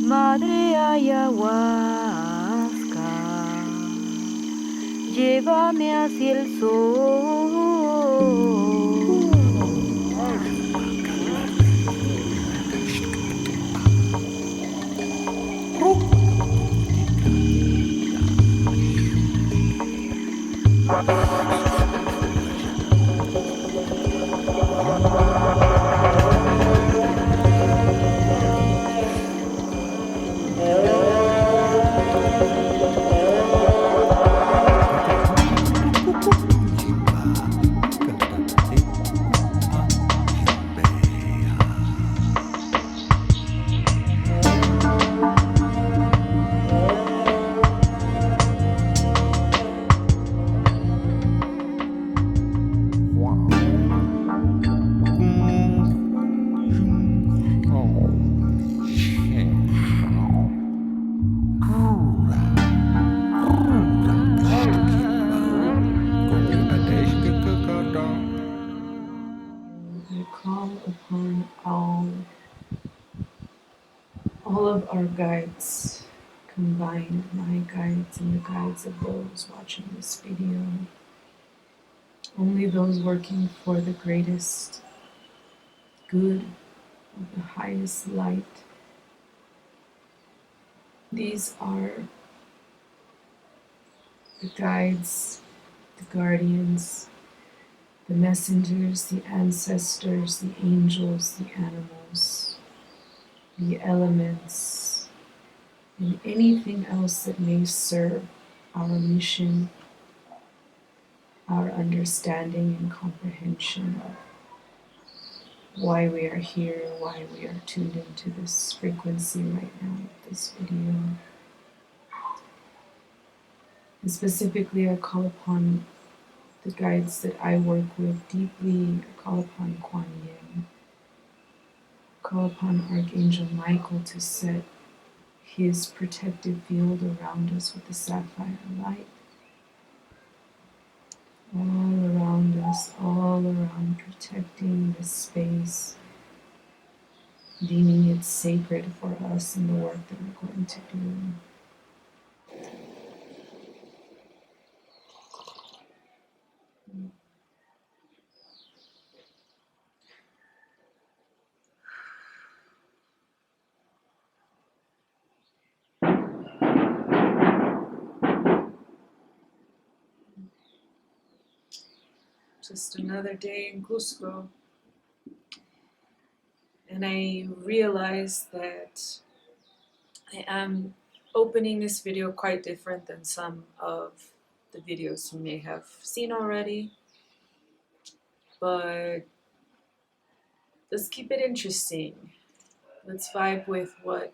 Madre ayahuasca, llévame hacia el sol. I call upon all of our guides, combined, my guides and the guides of those watching this video, only those working for the greatest good of the highest light. These are the guides, the guardians, the messengers, the ancestors, the angels, the animals, the elements, and anything else that may serve our mission, our understanding and comprehension of why we are here, why we are tuned into this frequency right now with this video. And specifically, I call upon the guides that I work with deeply. I call upon Kuan Yin, call upon Archangel Michael to set his protective field around us with the sapphire light, all around us, all around, protecting this space, deeming it sacred for us in the work that we're going to do. Just another day in Cusco, and I realized that I am opening this video quite different than some of the videos you may have seen already, but let's keep it interesting. Let's vibe with what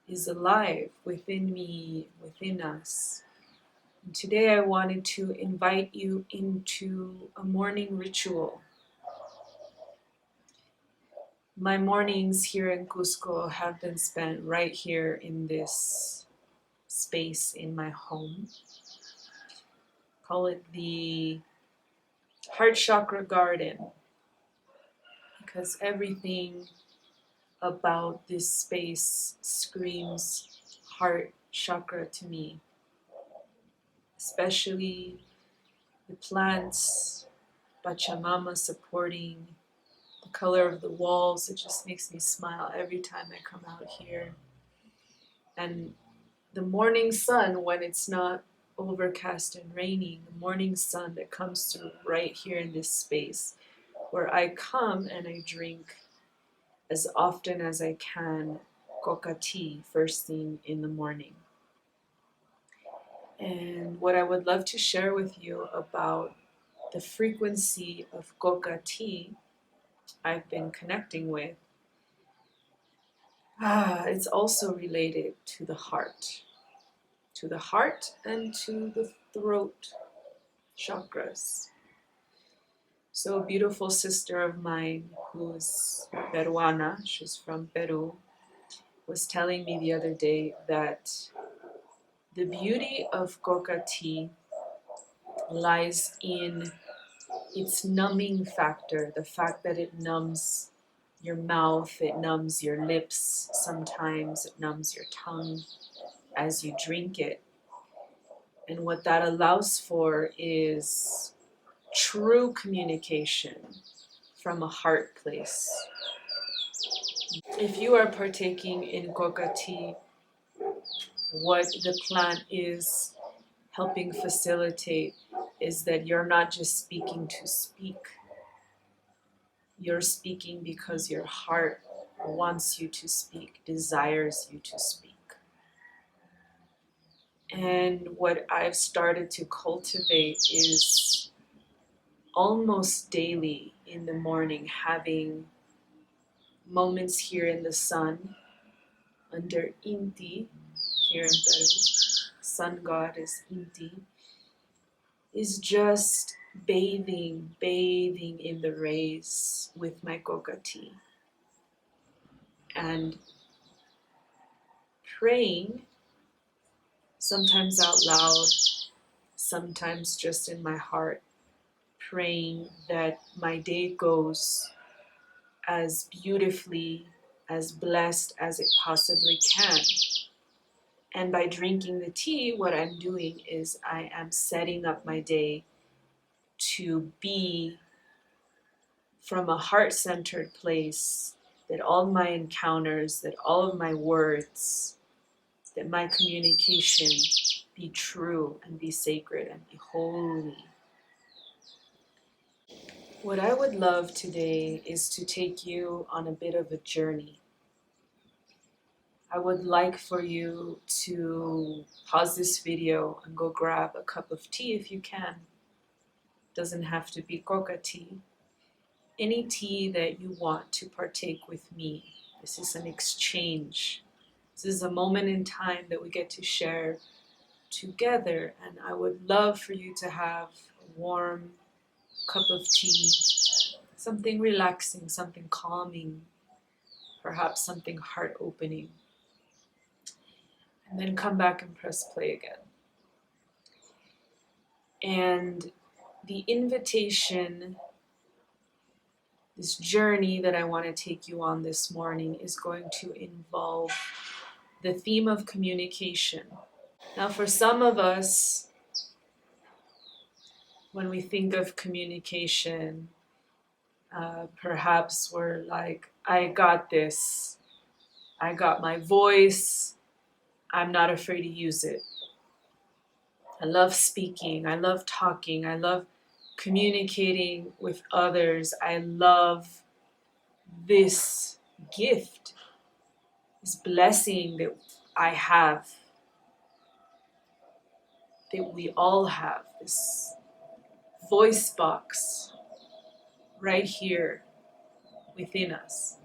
is alive within me, within us. And today I wanted to invite you into a morning ritual. My mornings here in Cusco have been spent right here in this space in my home. Call it the heart chakra garden, because everything about this space screams heart chakra to me, especially the plants, Pachamama supporting, the color of the walls. It just makes me smile every time I come out here. And the morning sun, when it's not overcast and raining, the morning sun that comes through right here in this space, where I come and I drink as often as I can Coca tea first thing in the morning. And what I would love to share with you about the frequency of Coca tea I've been connecting with, it's also related to the heart and to the throat chakras. So a beautiful sister of mine who's Peruana, she's from Peru, was telling me the other day that the beauty of Coca tea lies in its numbing factor, the fact that it numbs your mouth, it numbs your lips, sometimes it numbs your tongue as you drink it. And what that allows for is true communication from a heart place. If you are partaking in Coca tea, what the plant is helping facilitate is that you're not just speaking to speak. You're speaking because your heart wants you to speak, desires you to speak. And what I've started to cultivate is almost daily in the morning having moments here in the sun under Inti here in Peru. Sun god is Inti. Is just bathing in the rays with my Coca tea and praying, sometimes out loud, sometimes just in my heart, praying that my day goes as beautifully, as blessed as it possibly can. And by drinking the tea, what I'm doing is I am setting up my day to be from a heart-centered place, that all my encounters, that all of my words, that my communication be true and be sacred and be holy. What I would love today is to take you on a bit of a journey. I would like for you to pause this video and go grab a cup of tea if you can. Doesn't have to be Coca tea. Any tea that you want to partake with me. This is an exchange. This is a moment in time that we get to share together, and I would love for you to have a warm cup of tea, something relaxing, something calming, perhaps something heart-opening, and then come back and press play again. And the invitation, this journey that I want to take you on this morning is going to involve the theme of communication. Now, for some of us, when we think of communication, perhaps we're like, I got this. I got my voice. I'm not afraid to use it. I love speaking. I love talking. I love communicating with others. I love this gift, this blessing that I have, that we all have, this voice box right here within us.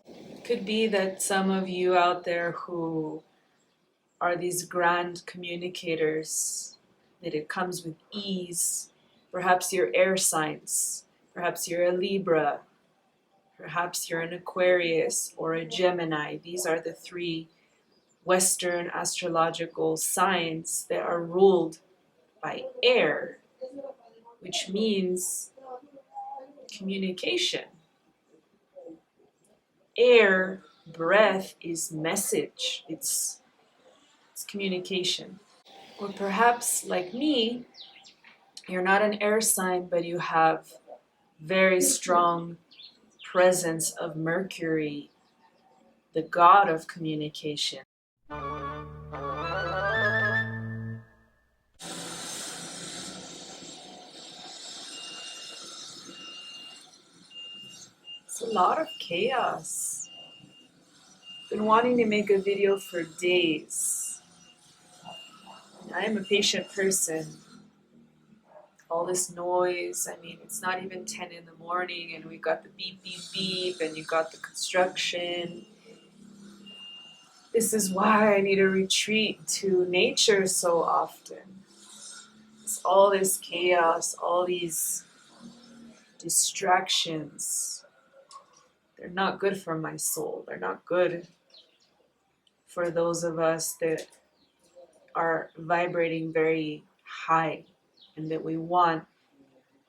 It could be that some of you out there who are these grand communicators, that it comes with ease. Perhaps you're air signs, perhaps you're a Libra, perhaps you're an Aquarius or a Gemini. These are the three Western astrological signs that are ruled by air, which means communication. Air, breath is message, it's communication. Or perhaps, like me, you're not an air sign, but you have very strong presence of Mercury, the god of communication. It's a lot of chaos. Been wanting to make a video for days. I am a patient person. All this noise, I mean, it's not even 10 in the morning and we got the beep, beep, beep, and you got the construction. This is why I need to retreat to nature so often. It's all this chaos, all these distractions. They're not good for my soul. They're not good for those of us that are vibrating very high and that we want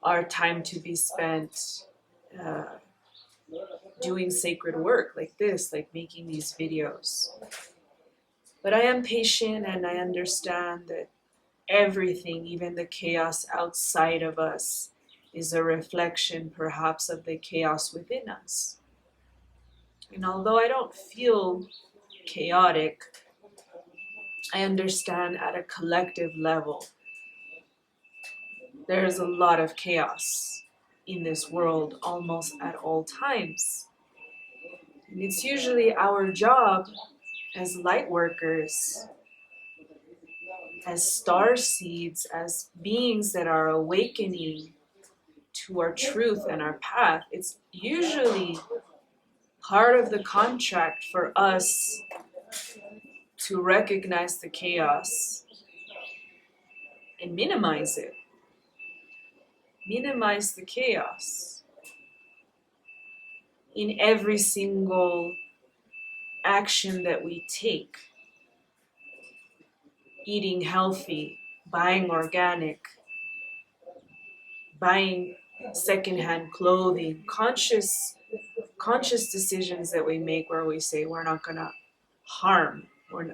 our time to be spent uh, doing sacred work like this, like making these videos. But I am patient and I understand that everything, even the chaos outside of us, is a reflection perhaps of the chaos within us. And although I don't feel chaotic, I understand at a collective level there's a lot of chaos in this world almost at all times. And it's usually our job as light workers, as star seeds, as beings that are awakening to our truth and our path. It's usually part of the contract for us to recognize the chaos and minimize it. Minimize the chaos in every single action that we take. Eating healthy, buying organic, buying secondhand clothing, conscious decisions that we make where we say we're not going to harm,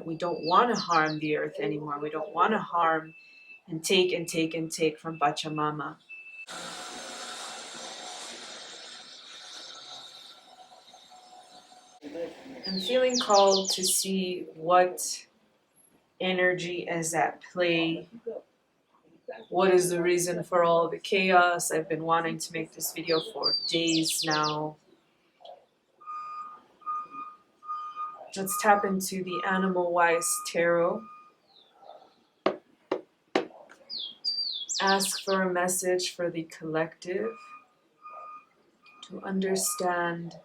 we don't want to harm the earth anymore. We don't want to harm and take and take and take from Pachamama. I'm feeling called to see what energy is at play. What is the reason for all the chaos? I've been wanting to make this video for days now. Let's tap into the Animal Wise Tarot. Ask for a message for the collective to understand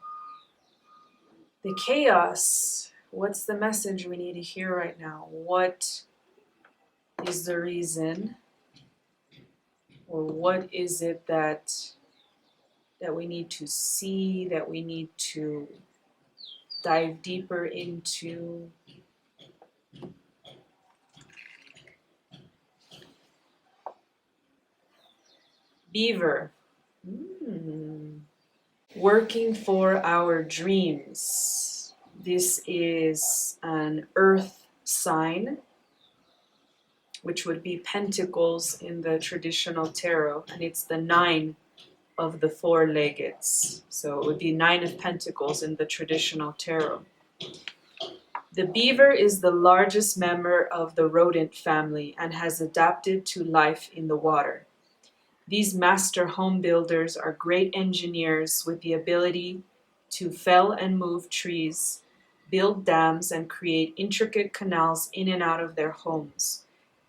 the chaos. What's the message we need to hear right now? What is the reason? Or what is it that we need to see, that we need to dive deeper into? Beaver. Working for our dreams. This is an earth sign, which would be pentacles in the traditional tarot, and it's the 9 of the 4-leggeds. So it would be 9 of pentacles in the traditional tarot. The beaver is the largest member of the rodent family and has adapted to life in the water. These master home builders are great engineers with the ability to fell and move trees, build dams, and create intricate canals in and out of their homes.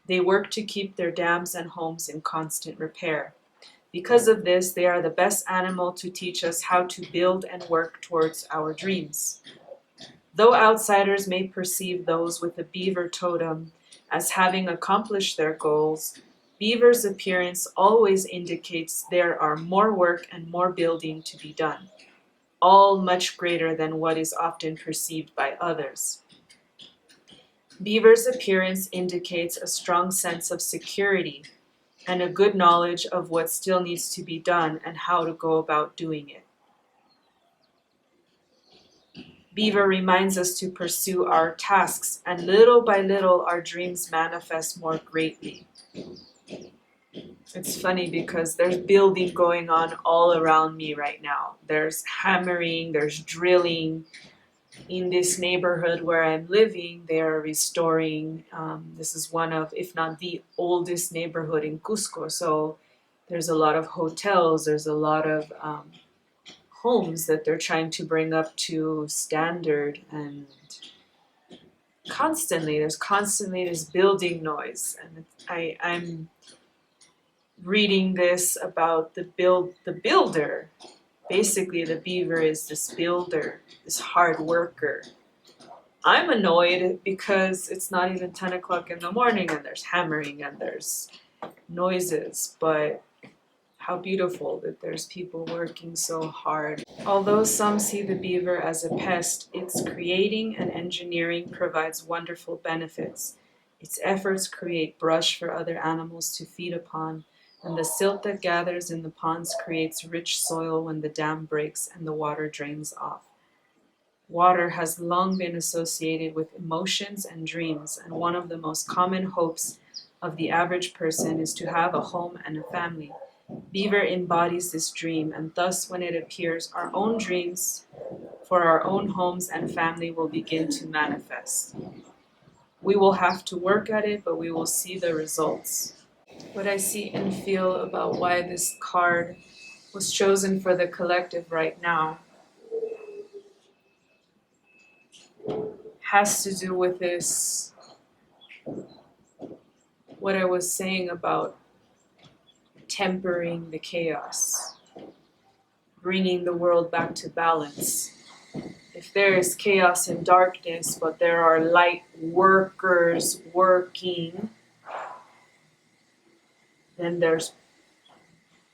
They work to keep their dams and homes in constant repair. Because of this, they are the best animal to teach us how to build and work towards our dreams. Though outsiders may perceive those with a beaver totem as having accomplished their goals, beaver's appearance always indicates there are more work and more building to be done, all much greater than what is often perceived by others. Beaver's appearance indicates a strong sense of security and a good knowledge of what still needs to be done and how to go about doing it. Beaver reminds us to pursue our tasks, and little by little our dreams manifest more greatly. It's funny because there's building going on all around me right now. There's hammering, there's drilling. In this neighborhood where I'm living, they're restoring, this is one of, if not the oldest neighborhood in Cusco. So there's a lot of hotels, there's a lot of homes that they're trying to bring up to standard, and there's constantly this building noise. And I'm reading this about the builder. Basically, the beaver is this builder, this hard worker. I'm annoyed because it's not even 10 o'clock in the morning and there's hammering and there's noises, but how beautiful that there's people working so hard. Although some see the beaver as a pest, its creating and engineering provides wonderful benefits. Its efforts create brush for other animals to feed upon, And the silt that gathers in the ponds creates rich soil when the dam breaks and the water drains off. Water has long been associated with emotions and dreams, and one of the most common hopes of the average person is to have a home and a family. Beaver embodies this dream, and thus when it appears, our own dreams for our own homes and family will begin to manifest. We will have to work at it, but we will see the results. What I see and feel about why this card was chosen for the collective right now has to do with this, what I was saying about tempering the chaos, bringing the world back to balance. If there is chaos and darkness, but there are light workers working, then there's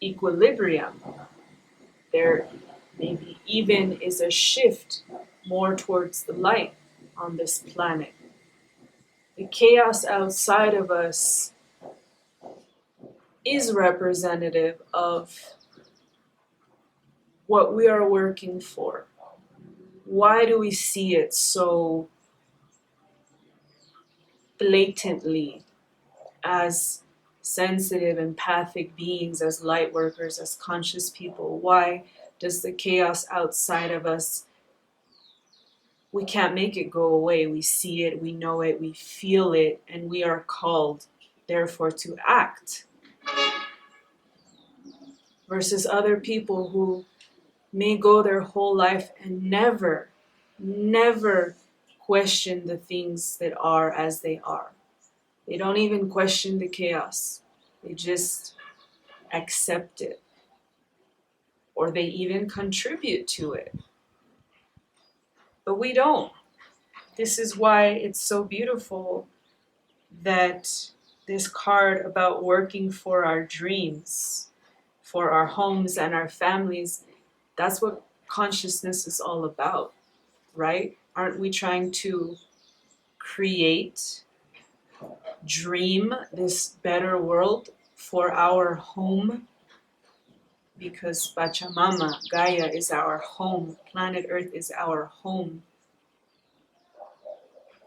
equilibrium. There maybe even is a shift more towards the light on this planet. The chaos outside of us is representative of what we are working for. Why do we see it so blatantly as sensitive, empathic beings, as light workers, as conscious people? Why does the chaos outside of us, we can't make it go away? We see it, we know it, we feel it, and we are called, therefore, to act. Versus other people who may go their whole life and never question the things that are as they are. They don't even question the chaos. They just accept it. Or they even contribute to it. But we don't. This is why it's so beautiful that this card about working for our dreams, for our homes and our families, that's what consciousness is all about, right? Aren't we trying to create, dream this better world for our home? Because Pachamama, Gaia, is our home. Planet Earth is our home.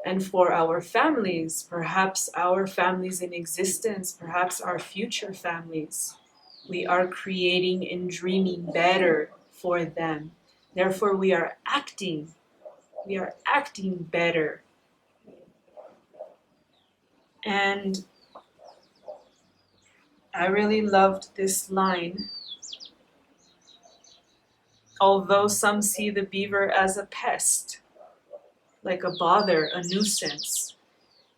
And for our families, perhaps our families in existence, perhaps our future families, we are creating and dreaming better for them. Therefore, we are acting better. And I really loved this line. Although some see the beaver as a pest, like a bother, a nuisance,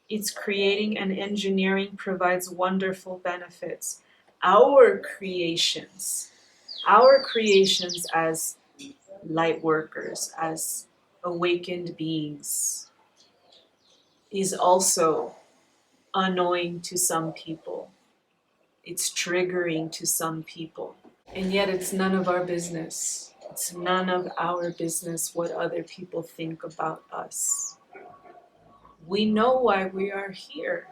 its creating and engineering provides wonderful benefits. Our creations as light workers, as awakened beings, is also annoying to some people. It's triggering to some people. And yet it's none of our business. It's none of our business what other people think about us. We know why we are here.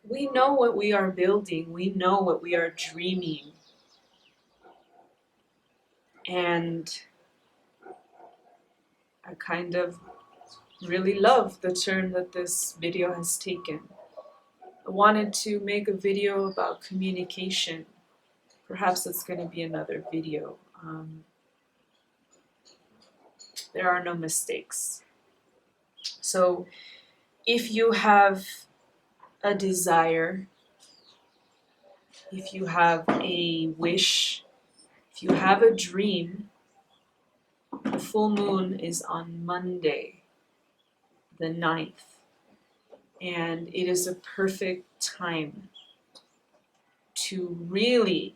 We know what we are building. We know what we are dreaming. And I kind of really love the turn that this video has taken. I wanted to make a video about communication. Perhaps it's going to be another video. There are no mistakes. So if you have a desire, if you have a wish, if you have a dream, the full moon is on Monday, the 9th, and it is a perfect time to really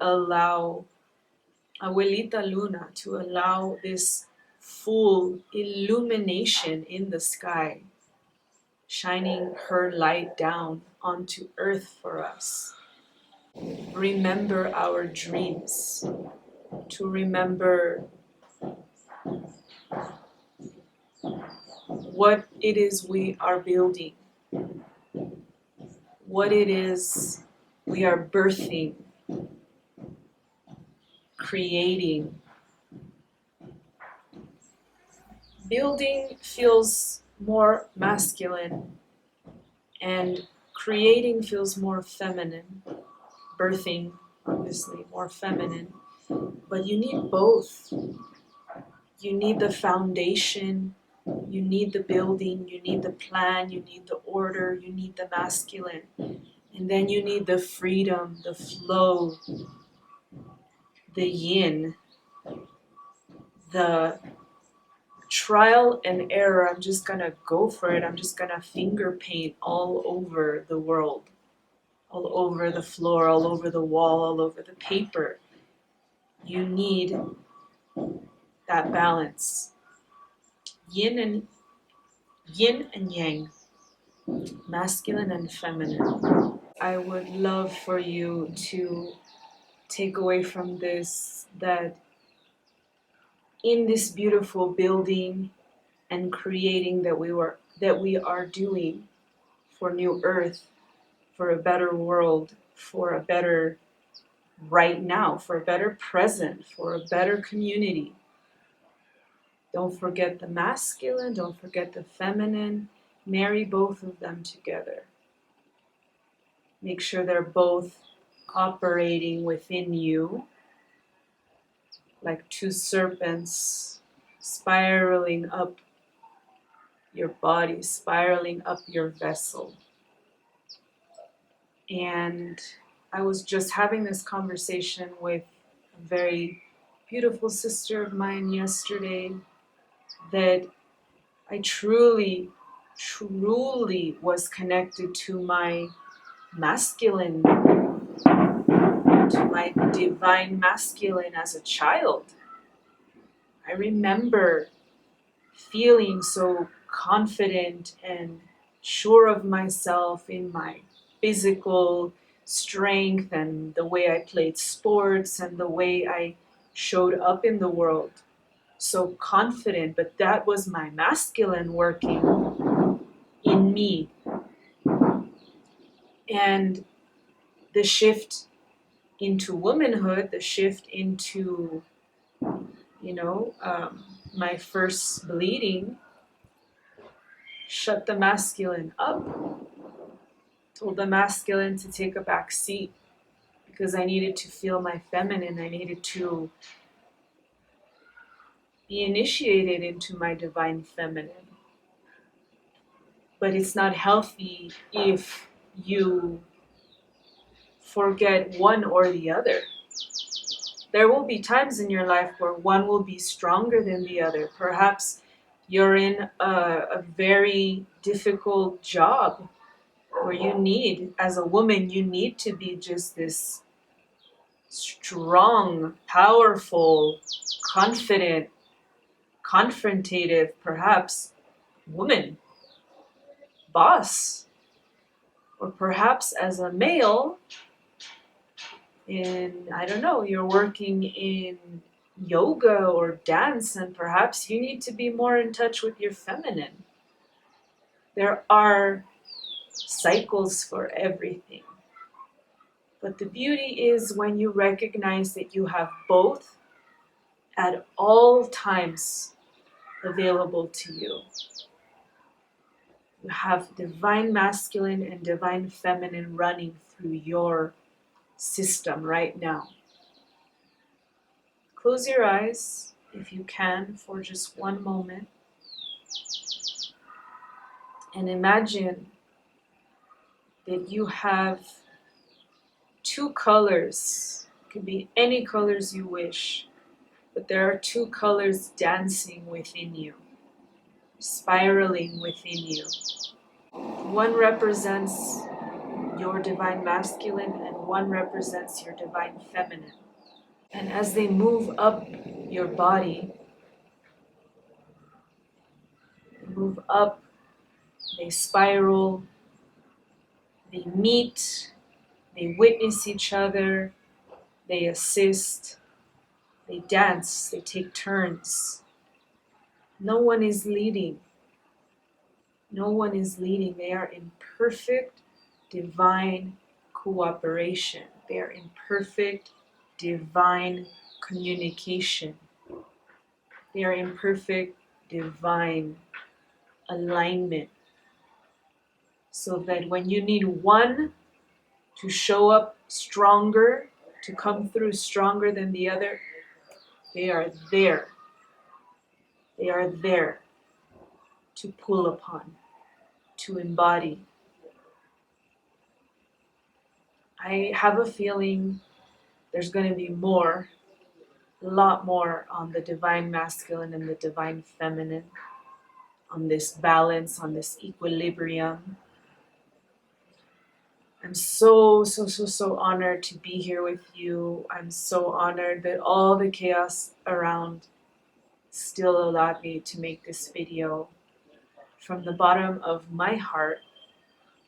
allow Abuelita Luna, to allow this full illumination in the sky, shining her light down onto earth for us. Remember our dreams, to remember what it is we are building, what it is we are birthing, creating. Building feels more masculine, and creating feels more feminine. Birthing, obviously, more feminine. But you need both. You need the foundation, you need the building, you need the plan, you need the order, you need the masculine. And then you need the freedom, the flow, the yin, the trial and error. I'm just gonna go for it. I'm just gonna finger paint all over the world, all over the floor, all over the wall, all over the paper. You need that balance. Yin and yang, masculine and feminine. I would love for you to take away from this that in this beautiful building and creating that we are doing for New Earth, for a better world, for a better right now, for a better present, for a better community. Don't forget the masculine, don't forget the feminine. Marry both of them together. Make sure they're both operating within you like two serpents spiraling up your body, spiraling up your vessel. And I was just having this conversation with a very beautiful sister of mine yesterday that I truly was connected to my masculine, to my divine masculine as a child. I remember feeling so confident and sure of myself in my physical strength and the way I played sports and the way I showed up in the world. So confident, but that was my masculine working in me. And the shift into womanhood, the shift into, my first bleeding, shut the masculine up, told the masculine to take a back seat because I needed to feel my feminine. I needed to be initiated into my divine feminine. But it's not healthy if you forget one or the other. There will be times in your life where one will be stronger than the other. Perhaps you're in a very difficult job where you need, as a woman, you need to be just this strong, powerful, confident, confrontative, perhaps, woman, boss. Or perhaps as a male, you're working in yoga or dance, and perhaps you need to be more in touch with your feminine. There are cycles for everything. But the beauty is when you recognize that you have both at all times available to you. You have divine masculine and divine feminine running through your system right now. Close your eyes, if you can, for just one moment. And imagine that you have two colors. It could be any colors you wish, but there are two colors dancing within you, spiraling within you. One represents your divine masculine and one represents your divine feminine. And as they move up your body, they move up, they spiral, they meet, they witness each other, they assist, they dance, they take turns. No one is leading. No one is leading. They are in perfect divine cooperation. They are in perfect divine communication. They are in perfect divine alignment. So that when you need one to show up stronger, to come through stronger than the other, they are there. They are there to pull upon, to embody. I have a feeling there's going to be more, a lot more on the divine masculine and the divine feminine, on this balance, on this equilibrium. I'm so honored to be here with you. I'm so honored that all the chaos around still allowed me to make this video. From the bottom of my heart,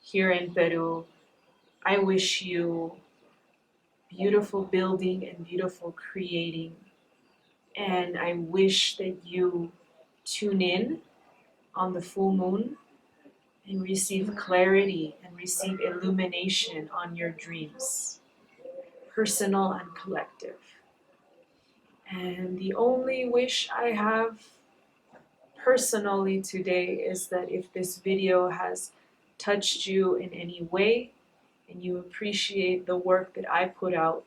here in Peru, I wish you beautiful building and beautiful creating. And I wish that you tune in on the full moon and receive clarity and receive illumination on your dreams, personal and collective. And the only wish I have personally today is that if this video has touched you in any way and you appreciate the work that I put out,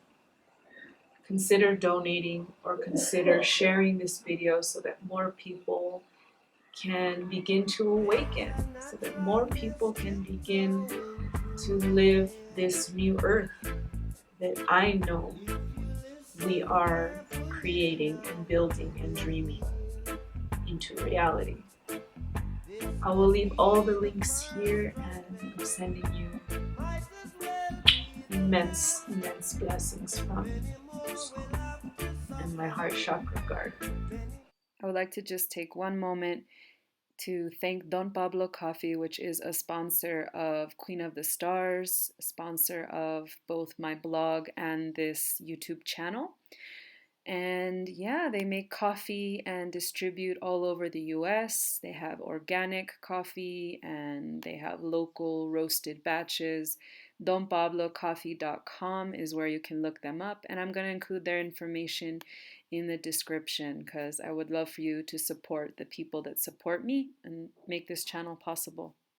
consider donating or consider sharing this video so that more people can begin to awaken, so that more people can begin to live this new earth that I know we are creating and building and dreaming into reality. I will leave all the links here, and I'm sending you immense blessings from and my heart chakra garden. I would like to just take one moment to thank Don Pablo Coffee, which is a sponsor of Queen of the Stars, a sponsor of both my blog and this YouTube channel. And yeah, they make coffee and distribute all over the US. They have organic coffee and they have local roasted batches. DonPabloCoffee.com is where you can look them up. And I'm going to include their information in the description because I would love for you to support the people that support me and make this channel possible.